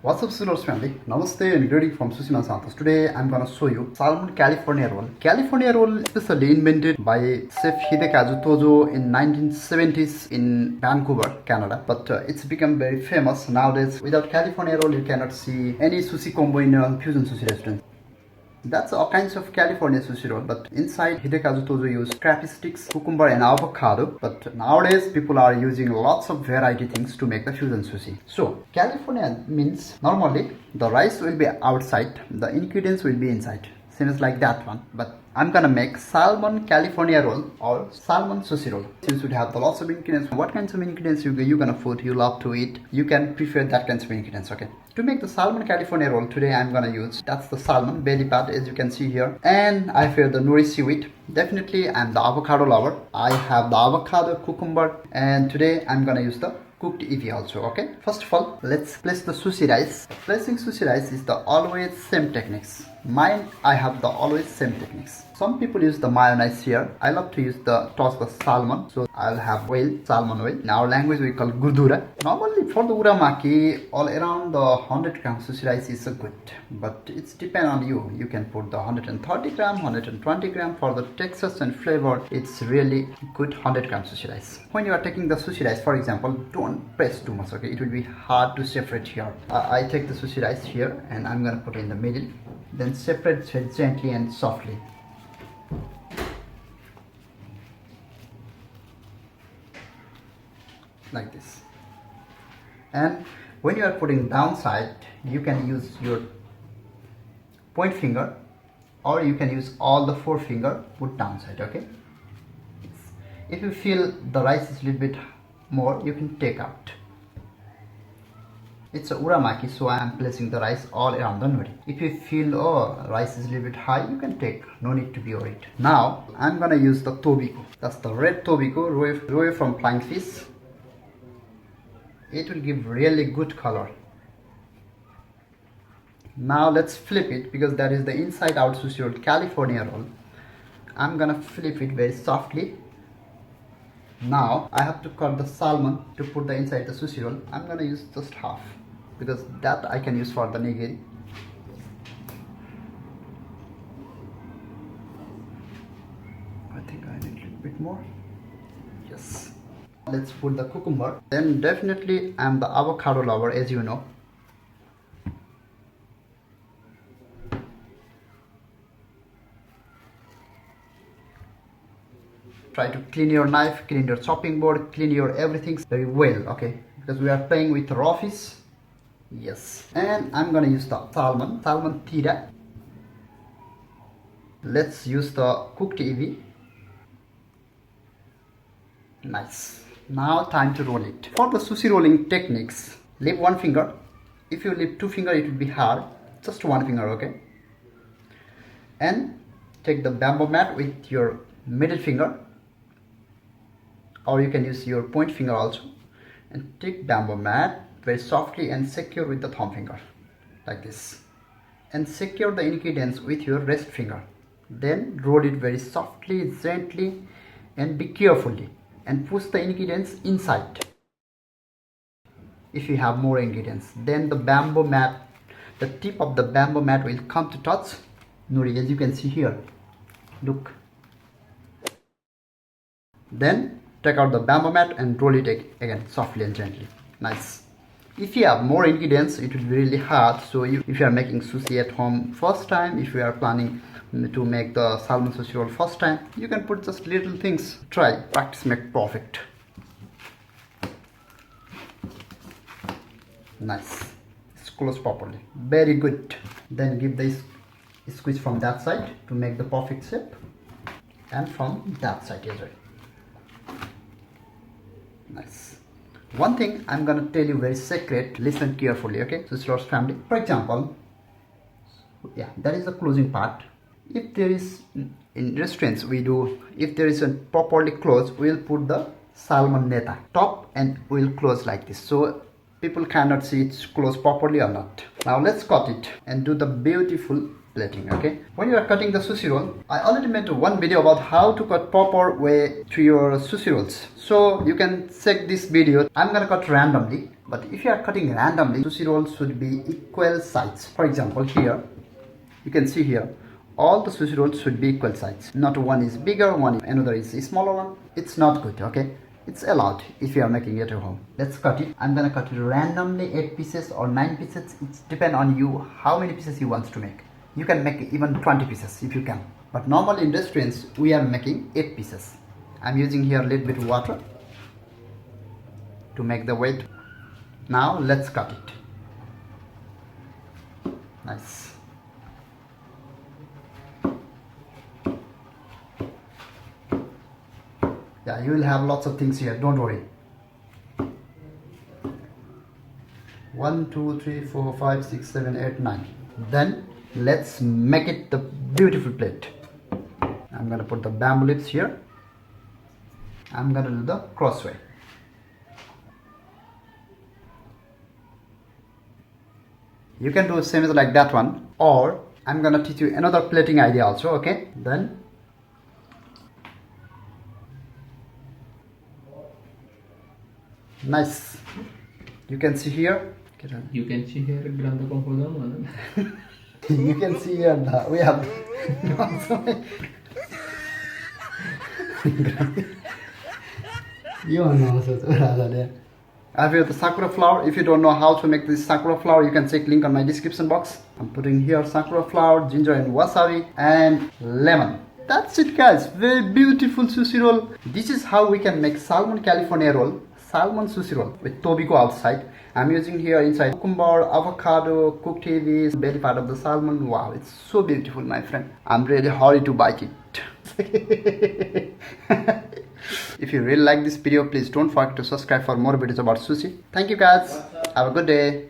What's up, Santosh family? Namaste and greeting from Sushi and Santosh. Today I'm gonna show you Salmon California roll. California roll especially invented by Chef Hidekazu Tojo in 1970s in Vancouver, Canada. But it's become very famous nowadays. Without California roll, you cannot see any sushi combo in a fusion sushi restaurant. That's all kinds of California sushi roll, but inside Hidekazu Tojo used crappy sticks, cucumber and avocado. But nowadays people are using lots of variety things to make the fusion sushi. So California means normally the rice will be outside, the ingredients will be inside. Same as like that one. But I'm gonna make salmon California roll or salmon sushi roll. Since we have the lots of ingredients, what kinds of ingredients you gonna put, you love to eat, you can prefer that kinds of ingredients, okay? To make the salmon California roll today I'm gonna use, that's the salmon belly part as you can see here, and I feel the nori seaweed. Definitely I'm the avocado lover. I have the avocado, cucumber, and today I'm gonna use the cooked evi also, okay? First of all, let's place the sushi rice. Placing sushi rice is the always same techniques. Mine, I have the always same techniques. Some people use the mayonnaise here. I love to use the toss the salmon. So I'll have oil, salmon oil. In our language we call gurdura. Normally for the uramaki, all around the 100 gram sushi rice is good. But it's depend on you. You can put the 130 gram, 120 gram for the texture and flavor. It's really good 100 gram sushi rice. When you are taking the sushi rice, for example, don't press too much, okay? It will be hard to separate here. I take the sushi rice here and I'm gonna put it in the middle. Then separate it gently and softly. Like this. And when you are putting downside, you can use your point finger or you can use all the four finger, put downside, okay? If you feel the rice is a little bit more, you can take out. It's a uramaki, so I am placing the rice all around the nori. If you feel, oh, rice is a little bit high, you can take, no need to be worried. Now, I'm gonna use the Tobiko. That's the red Tobiko, roe from flying fish. It will give really good color. Now let's flip it, because that is the inside out sushi roll, California roll. I'm gonna flip it very softly. Now I have to cut the salmon to put the inside the sushi roll. I'm gonna use just half, because that I can use for the nigiri. I think I need a little bit more. Yes. Let's put the cucumber. Then definitely I'm the avocado lover, as you know. Try to clean your knife, clean your chopping board, clean your everything very well, okay? Because we are playing with raw fish. Yes. And I'm gonna use the salmon tira. Let's use the cooked evi. Nice. Now time to roll it. For the sushi rolling techniques, leave one finger. If you leave two finger, it will be hard. Just one finger, okay? And take the bamboo mat with your middle finger, or you can use your point finger also, and take bamboo mat very softly and secure with the thumb finger, like this, and secure the ingredients with your rest finger. Then roll it very softly, gently, and be carefully, and push the ingredients inside. If you have more ingredients, then the bamboo mat, the tip of the bamboo mat will come to touch nori, as you can see here. Look. Then take out the bamboo mat and roll it again softly and gently. Nice. If you have more ingredients, it will be really hard. So if you are making sushi at home first time, if you are planning to make the salmon sushi roll first time, you can put just little things. Try, practice make perfect. Nice. It's closed properly. Very good. Then give this squeeze from that side to make the perfect shape, and from that side as well. Nice. One thing I'm gonna tell you very secret, listen carefully, okay? So Sushi family, for example, yeah, that is the closing part. If there is, in restaurants we do, if there is a properly closed, we'll put the salmon neta top and we'll close like this, so people cannot see it's closed properly or not. Now let's cut it and do the beautiful plating. Okay, when you are cutting the sushi roll, I already made one video about how to cut proper way to your sushi rolls, so you can check this video. I'm gonna cut randomly, but if you are cutting randomly, sushi rolls should be equal size. For example, here you can see here all the sushi rolls should be equal size, not one is bigger, another is a smaller one. It's not good. Okay, it's allowed if you are making it at home. Let's cut it. I'm gonna cut it randomly, 8 pieces or 9 pieces. It's depend on you how many pieces you want to make. You can make even 20 pieces if you can, but normally in restaurants we are making 8 pieces. I'm using here a little bit of water to make the weight. Now let's cut it. Nice. Yeah, you will have lots of things here, don't worry. 1 2 3 4 5 6 7 8 9. Then let's make it the beautiful plate. I'm gonna put the bamboo lips here. I'm gonna do the crossway. You can do same as like that one, or I'm gonna teach you another plating idea also. Okay, then nice. You can see here. You can see here grande composão. You can see here we have you know. I have the sakura flower. If you don't know how to make this sakura flower, you can check link on my description box. I'm putting here sakura flower, ginger and wasabi and lemon. That's it guys, very beautiful sushi roll. This is how we can make salmon California roll, salmon sushi roll with Tobiko outside. I'm using here inside cucumber, avocado, cooked edes, belly part of the salmon. Wow, it's so beautiful my friend. I'm really hurry to bite it. If you really like this video, please don't forget to subscribe for more videos about sushi. Thank you guys. Have a good day.